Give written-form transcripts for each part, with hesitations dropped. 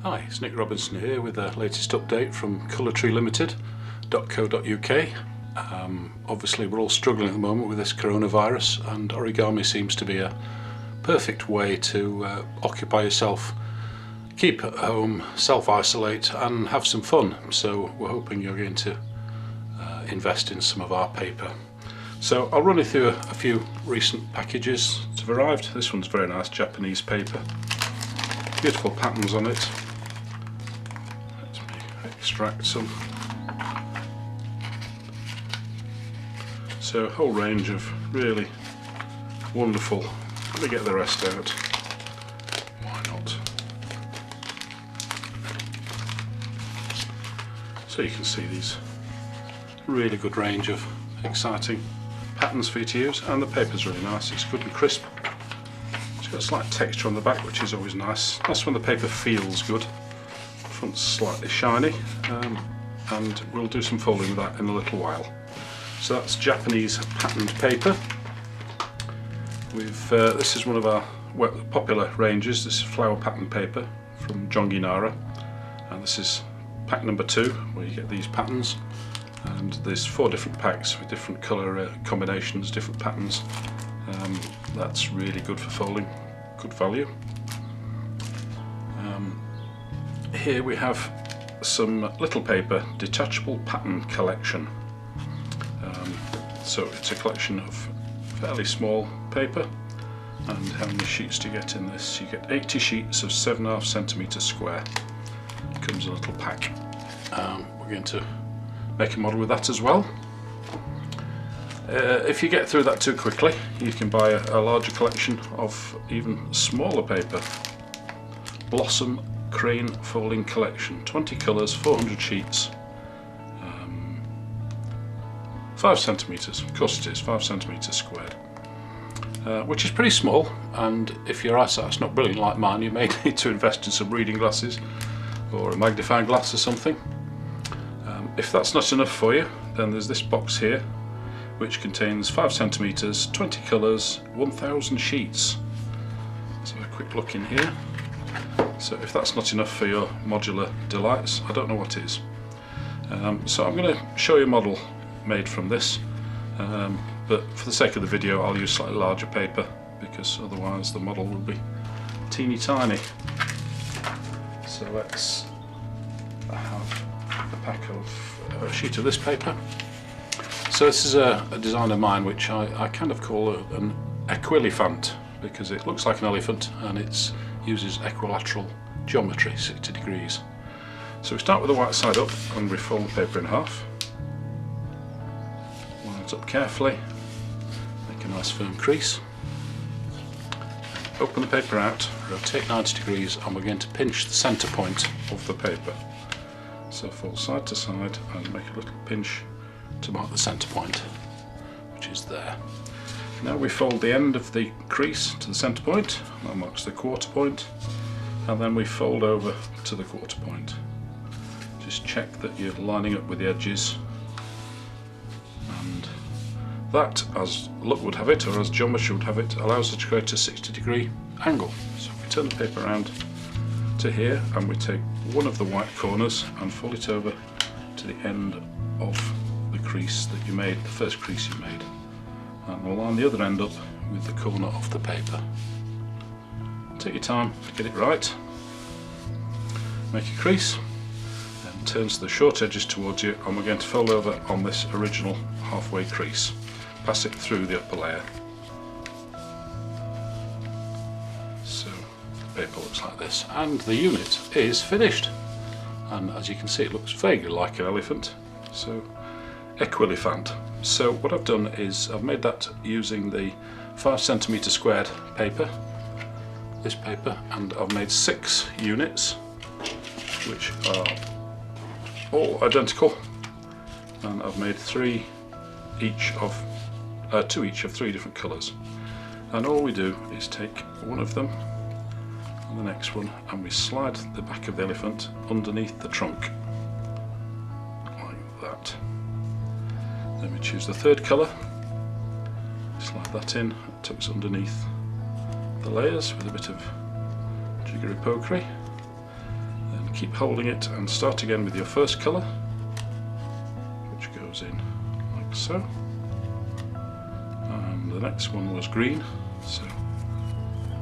Hi, it's Nick Robinson here with the latest update from colourtree.limited.co.uk. Obviously we're all struggling at the moment with this coronavirus, and origami seems to be a perfect way to occupy yourself, keep at home, self-isolate and have some fun. So we're hoping you're going to invest in some of our paper. So I'll run you through a few recent packages that have arrived. This one's very nice, Japanese paper. Beautiful patterns on it. Let me extract some. So a whole range of really wonderful. Let me get the rest out. Why not? So you can see these really good range of exciting patterns for you to use, and the paper's really nice. It's good and crisp. It's got a slight texture on the back, which is always nice. That's when the paper feels good. The front's slightly shiny, and we'll do some folding with that in a little while. So that's Japanese patterned paper. This is one of our popular ranges. This is flower pattern paper from Jonginara, and this is pack number 2, where you get these patterns. And there's 4 different packs with different colour combinations, different patterns. That's really good for folding, good value. Here we have some little paper detachable pattern collection. So it's a collection of fairly small paper. And how many sheets do you get in this? You get 80 sheets of 7.5 centimetres square. Comes a little pack. We're going to make a model with that as well. If you get through that too quickly, you can buy a larger collection of even smaller paper. Blossom Crane Folding Collection, 20 colours, 400 sheets, 5 centimetres, of course it is, 5 centimetres squared, which is pretty small, and if your eyesight's not brilliant like mine, you may need to invest in some reading glasses or a magnifying glass or something. If that's not enough for you, then there's this box here, which contains 5 centimetres, 20 colours, 1,000 sheets. Let's have a quick look in here. So if that's not enough for your modular delights, I don't know what is. So I'm going to show you a model made from this, but for the sake of the video I'll use slightly larger paper, because otherwise the model will be teeny tiny. So let's have a pack of a sheet of this paper. So this is a design of mine which I kind of call an equiliphant, because it looks like an elephant and it uses equilateral geometry, 60 degrees. So we start with the white side up and we fold the paper in half. Line it up carefully, make a nice firm crease. Open the paper out, rotate 90 degrees, and we're going to pinch the centre point of the paper. So fold side to side and make a little pinch to mark the centre point, which is there. Now we fold the end of the crease to the centre point, that marks the quarter point, and then we fold over to the quarter point. Just check that you're lining up with the edges, and that, as luck would have it, or as geometry would have it, allows us to create a 60-degree angle. So we turn the paper around to here, and we take one of the white corners and fold it over to the end of the crease that you made, the first crease you made, and we'll line the other end up with the corner of the paper. Take your time to get it right. Make a crease, and turn to the short edges towards you, and we're going to fold over on this original halfway crease. Pass it through the upper layer. So the paper looks like this, and the unit is finished. And as you can see, it looks vaguely like an elephant. So equiliphant. So what I've done is I've made that using the 5 centimetre squared paper, this paper, and I've made 6 units which are all identical, and I've made 2 each of 3 different colours. And all we do is take one of them and the next one, and we slide the back of the elephant underneath the trunk like that. Then we choose the 3rd colour, slide that in, it tucks underneath the layers with a bit of jiggery pokery. keep holding it and start again with your first colour, which goes in like so. And the next one was green, so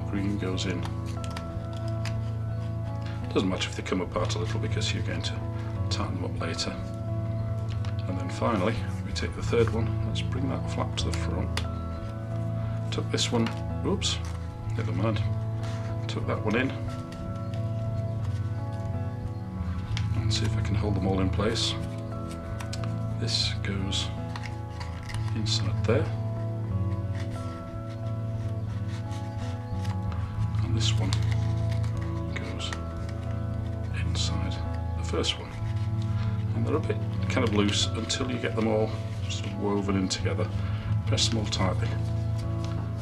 green goes in. Doesn't matter if they come apart a little because you're going to tighten them up later. And then finally we take the third one. Let's bring that flap to the front. Took this one, oops, never mind. Took that one in. And see if I can hold them all in place. This goes inside there. And this one goes inside the first one. And they're a bit kind of loose until you get them all sort of woven in together. Press them all tightly.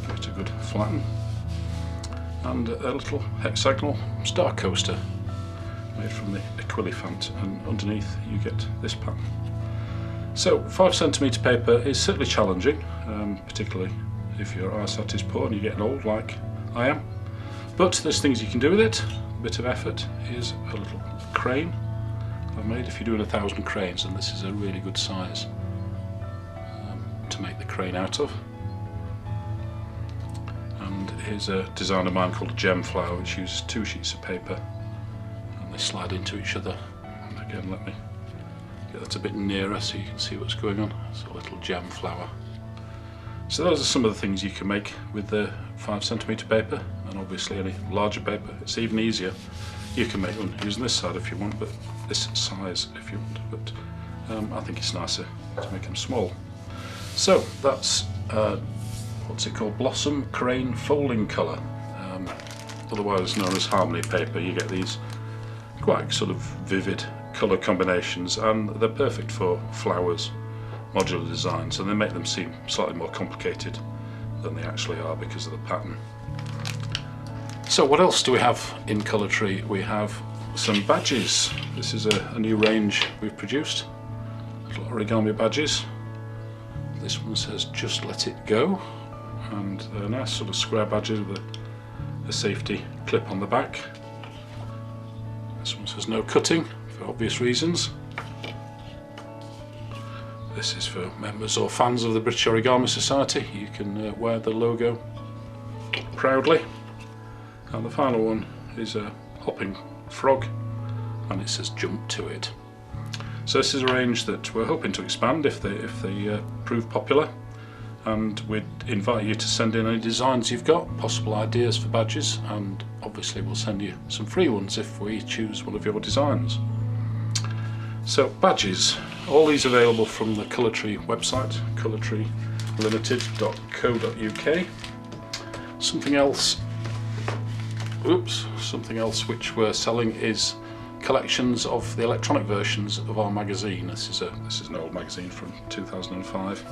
Give it a good flatten. And a little hexagonal star coaster made from the Equilifant, and underneath you get this pattern. So 5cm paper is certainly challenging, particularly if your eyesight is poor and you're getting old like I am. But there's things you can do with it. A bit of effort. Here's a little crane I've made. If you're doing 1,000 cranes, and this is a really good size to make the crane out of. And here's a design of mine called a gem flower, which uses 2 sheets of paper and they slide into each other. And again, let me get that a bit nearer so you can see what's going on. It's a little gem flower. So those are some of the things you can make with the 5cm paper, and obviously any larger paper it's even easier. You can make one using this side if you want, but this size if you want, but I think it's nicer to make them small. So that's what's it called? Blossom Crane Folding Colour, otherwise known as Harmony paper. You get these quite sort of vivid colour combinations, and they're perfect for flowers, modular designs, and they make them seem slightly more complicated than they actually are because of the pattern. So what else do we have in Colour Tree? We have some badges. This is a new range we've produced, little origami badges. This one says "Just Let It Go," and they're nice sort of square badges with a safety clip on the back. This one says "No cutting," for obvious reasons. This is for members or fans of the British Origami Society. You can wear the logo proudly. And the final one is a hopping frog, and it says "Jump to It." So this is a range that we're hoping to expand if they prove popular, and we'd invite you to send in any designs you've got, possible ideas for badges, and obviously we'll send you some free ones if we choose one of your designs. So badges, all these available from the Colour Tree website, colourtreelimited.co.uk. Something else which we're selling is collections of the electronic versions of our magazine. This is an old magazine from 2005,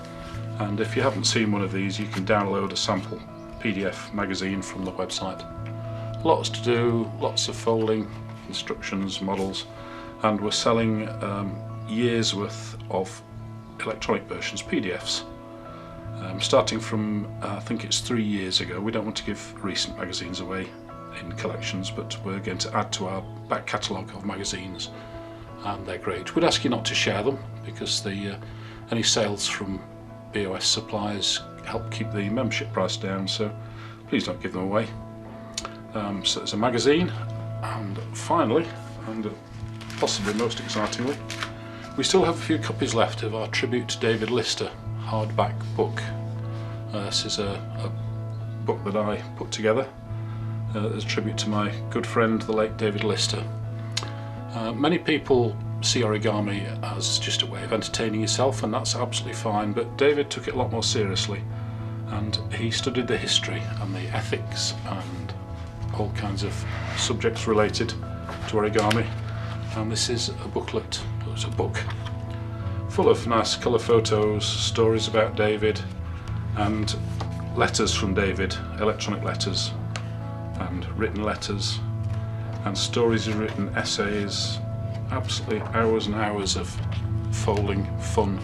and if you haven't seen one of these, you can download a sample PDF magazine from the website. Lots to do, lots of folding, instructions, models, and we're selling years worth of electronic versions, PDFs, starting from I think it's 3 years ago. We don't want to give recent magazines away in collections, but we're going to add to our back catalogue of magazines, and they're great. We'd ask you not to share them because any sales from BOS suppliers help keep the membership price down, so please don't give them away. So it's a magazine, and finally, and possibly most excitingly, we still have a few copies left of our tribute to David Lister hardback book. This is a book that I put together as a tribute to my good friend, the late David Lister. Many people see origami as just a way of entertaining yourself, and that's absolutely fine, but David took it a lot more seriously, and he studied the history and the ethics and all kinds of subjects related to origami, and this is a booklet, it's a book full of nice colour photos, stories about David, and letters from David, electronic letters and written letters, and stories and written essays. Absolutely hours and hours of folding fun.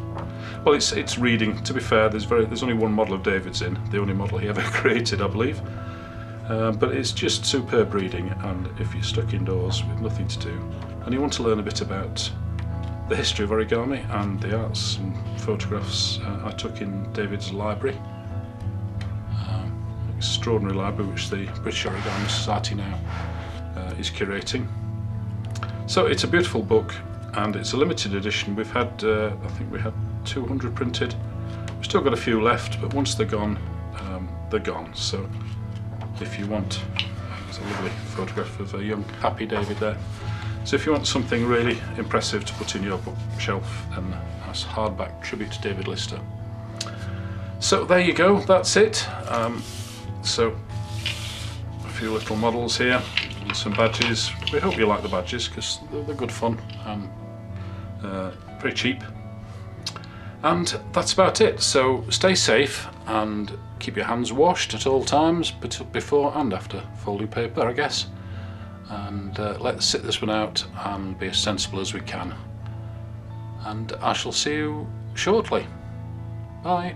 Well, it's reading. To be fair, there's only one model of David's in, the only model he ever created, I believe. But it's just superb reading, and if you're stuck indoors with nothing to do and you want to learn a bit about the history of origami and the arts and photographs I took in David's library, extraordinary library which the British Origami Society now is curating. So it's a beautiful book, and it's a limited edition. We've had, I think we had 200 printed. We've still got a few left, but once they're gone, they're gone. So if you want, there's a lovely photograph of a young happy David there. So if you want something really impressive to put in your bookshelf, then that's hardback tribute to David Lister. So there you go, that's it. So a few little models here and some badges. We hope you like the badges because they're good fun and pretty cheap. And that's about it. So stay safe and keep your hands washed at all times, before and after folding paper, I guess. And let's sit this one out and be as sensible as we can. And I shall see you shortly. Bye.